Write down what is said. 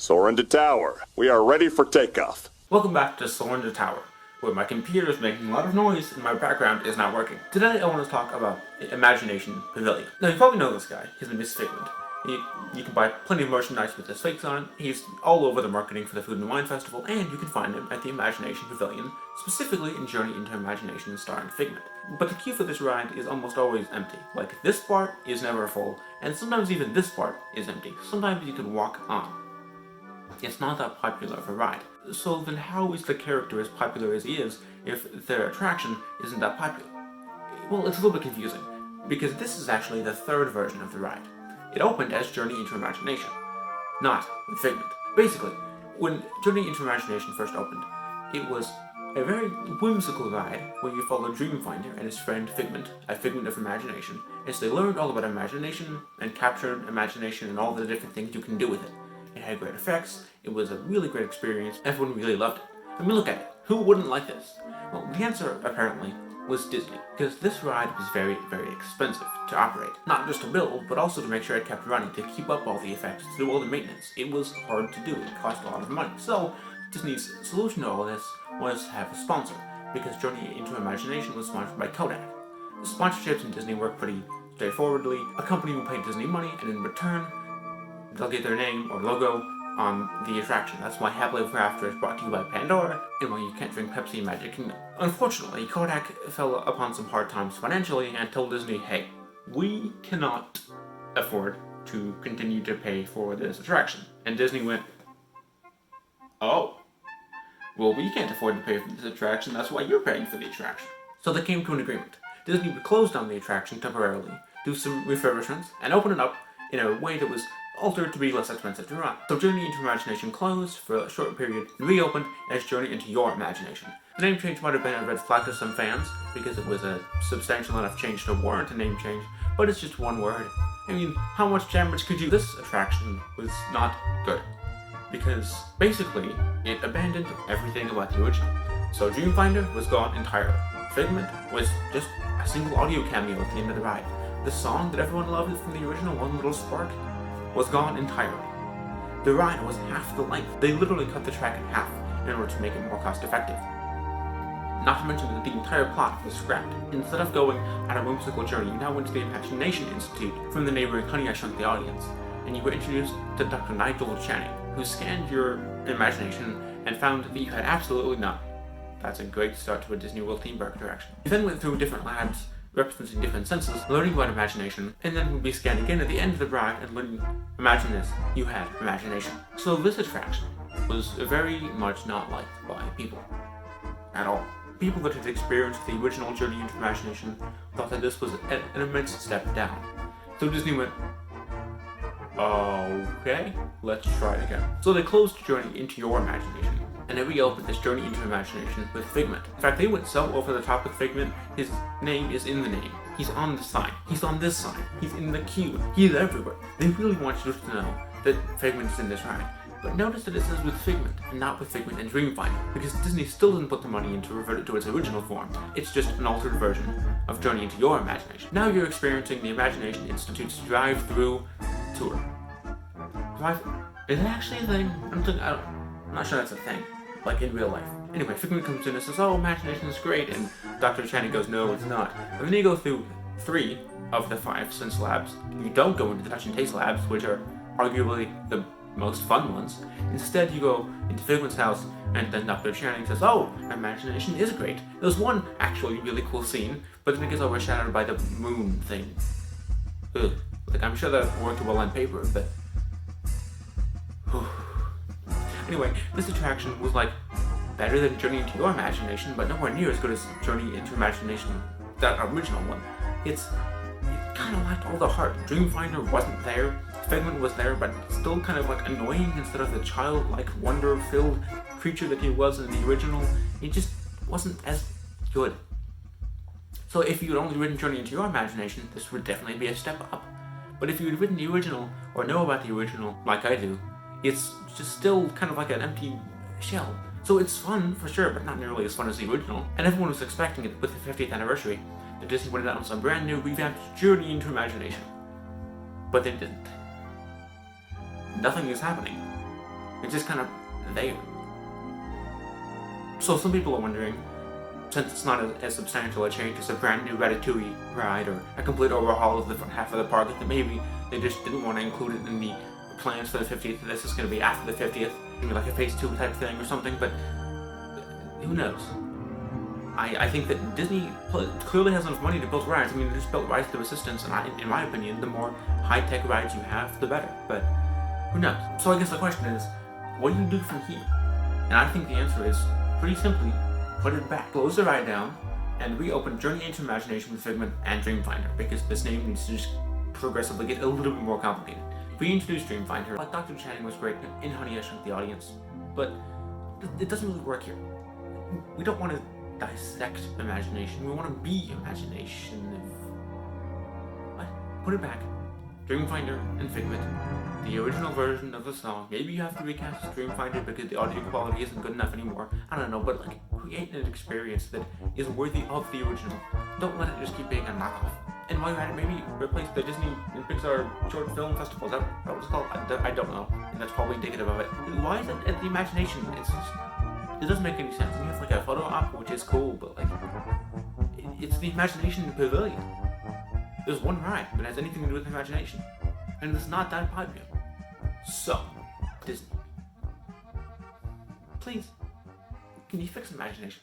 Soarin to tower. We are ready for takeoff. Welcome back to Soarin to tower, where my computer is making a lot of noise and my background is not working. Today I want to talk about Imagination Pavilion. Now you probably know this guy. His name is Figment. You can buy plenty of merchandise with his fakes on it. He's all over the marketing for the Food and Wine Festival, and you can find him at the Imagination Pavilion, specifically in Journey into Imagination starring Figment. But the queue for this ride is almost always empty. Like, this part is never full, and sometimes even this part is empty. Sometimes you can walk on. It's not that popular of a ride. So then how is the character as popular as he is if the attraction isn't that popular? Well, it's a little bit confusing, because this is actually the third version of the ride. It opened as Journey into Imagination, not with Figment. Basically, when Journey into Imagination first opened, it was a very whimsical ride where you follow Dreamfinder and his friend Figment, a figment of imagination, as they learned all about imagination and captured imagination and all the different things you can do with it. It had great effects, it was a really great experience, everyone really loved it. I mean, look at it, who wouldn't like this? Well, the answer, apparently, was Disney, because this ride was very, very expensive to operate. Not just to build, but also to make sure it kept running, to keep up all the effects, to do all the maintenance. It was hard to do, it cost a lot of money. So, Disney's solution to all this was to have a sponsor, because Journey into Imagination was sponsored by Kodak. The sponsorships in Disney work pretty straightforwardly. A company will pay Disney money, and in return, they'll get their name or logo on the attraction. That's why Happily Ever After is brought to you by Pandora, and why you can't drink Pepsi in Magic Kingdom. Unfortunately, Kodak fell upon some hard times financially and told Disney, hey, we cannot afford to continue to pay for this attraction. And Disney went, oh, well, we can't afford to pay for this attraction, that's why you're paying for the attraction. So they came to an agreement. Disney would close down the attraction temporarily, do some refurbishments, and open it up in a way that was altered to be less expensive to run. So Journey into Imagination closed for a short period and reopened as Journey into Your Imagination. The name change might have been a red flag to some fans, because it was a substantial enough change to warrant a name change, but it's just one word. I mean, how much damage could you... This attraction was not good, because basically, it abandoned everything about the original. So Dreamfinder was gone entirely. Figment was just a single audio cameo at the end of the ride. The song that everyone loved from the original, One Little Spark, was gone entirely. The ride was half the length. They literally cut the track in half in order to make it more cost effective. Not to mention that the entire plot was scrapped. Instead of going on a whimsical journey, you now went to the Imagination Institute from the neighboring Honey, I Shrunk the Audience, and you were introduced to Dr. Nigel Channing, who scanned your imagination and found that you had absolutely none. That's a great start to a Disney World theme park attraction. You then went through different labs representing different senses, learning about imagination, and then would be scanned again at the end of the ride and learning, imagine this, you had imagination. So this attraction was very much not liked by people. At all. People that had experienced the original Journey into Imagination thought that this was an immense step down. So Disney went, okay, let's try it again. So they closed Journey into Your Imagination, and they reopened this Journey into Imagination with Figment. In fact, they went so over the top with Figment, his name is in the name. He's on the sign. He's on this sign. He's in the queue. He's everywhere. They really want you to know that Figment is in this ride. But notice that it says with Figment, and not with Figment and Dreamfinder, because Disney still didn't put the money in to revert it to its original form. It's just an altered version of Journey into Your Imagination. Now you're experiencing the Imagination Institute's drive-through tour. Is it actually a thing? I'm not sure that's a thing, like in real life. Anyway, Figment comes in and says, oh, imagination is great, and Dr. Channing goes, no, it's not. And then you go through 3 of the 5 sense labs. You don't go into the touch and taste labs, which are arguably the most fun ones. Instead, you go into Figment's house, and then Dr. Channing says, oh, imagination is great. There's one actually really cool scene, but then it gets overshadowed by the moon thing. Ugh. Like, I'm sure that worked well on paper, but... Anyway, this attraction was like better than Journey into Your Imagination, but nowhere near as good as Journey into Imagination, that original one. It kind of lacked all the heart. Dreamfinder wasn't there, Figment was there, but still kind of like annoying instead of the childlike, wonder-filled creature that he was in the original. It just wasn't as good. So if you had only written Journey into Your Imagination, this would definitely be a step up. But if you had written the original, or know about the original, like I do, it's just still kind of like an empty shell. So it's fun, for sure, but not nearly as fun as the original. And everyone was expecting it with the 50th anniversary that Disney would announce a brand new revamped Journey into Imagination. But they didn't. Nothing is happening. It's just kind of there. So some people are wondering, since it's not as substantial a change as a brand new Ratatouille ride or a complete overhaul of the front half of the park, that maybe they just didn't want to include it in the plans for the 50th. This is going to be after the 50th, maybe like a phase 2 type thing or something, but who knows? I think that Disney clearly has enough money to build rides. I mean, they just built rides through assistance, and in my opinion, the more high-tech rides you have, the better. But who knows? So I guess the question is, what do you do from here? And I think the answer is, pretty simply, put it back. Close the ride down, and reopen Journey into Imagination with Figment and Dreamfinder, because this name needs to just progressively get a little bit more complicated. Reintroduce Dreamfinder, like Dr. Channing was great in Honey, I Shrunk the Audience, but it doesn't really work here. We don't want to dissect imagination, we want to be imagination. What? Put it back. Dreamfinder and Figment, the original version of the song. Maybe you have to recast Dreamfinder because the audio quality isn't good enough anymore. I don't know, but like, create an experience that is worthy of the original. Don't let it just keep being a knockoff. And while you're at it, maybe replace the Disney and Pixar Short Film Festival. Is that what it's called? I don't know. And that's probably indicative of it. Why is it at the imagination? It doesn't make any sense. You have like a photo op, which is cool, but like, it's the Imagination Pavilion. There's one ride that has anything to do with imagination, and it's not that popular. So, Disney, please, can you fix imagination?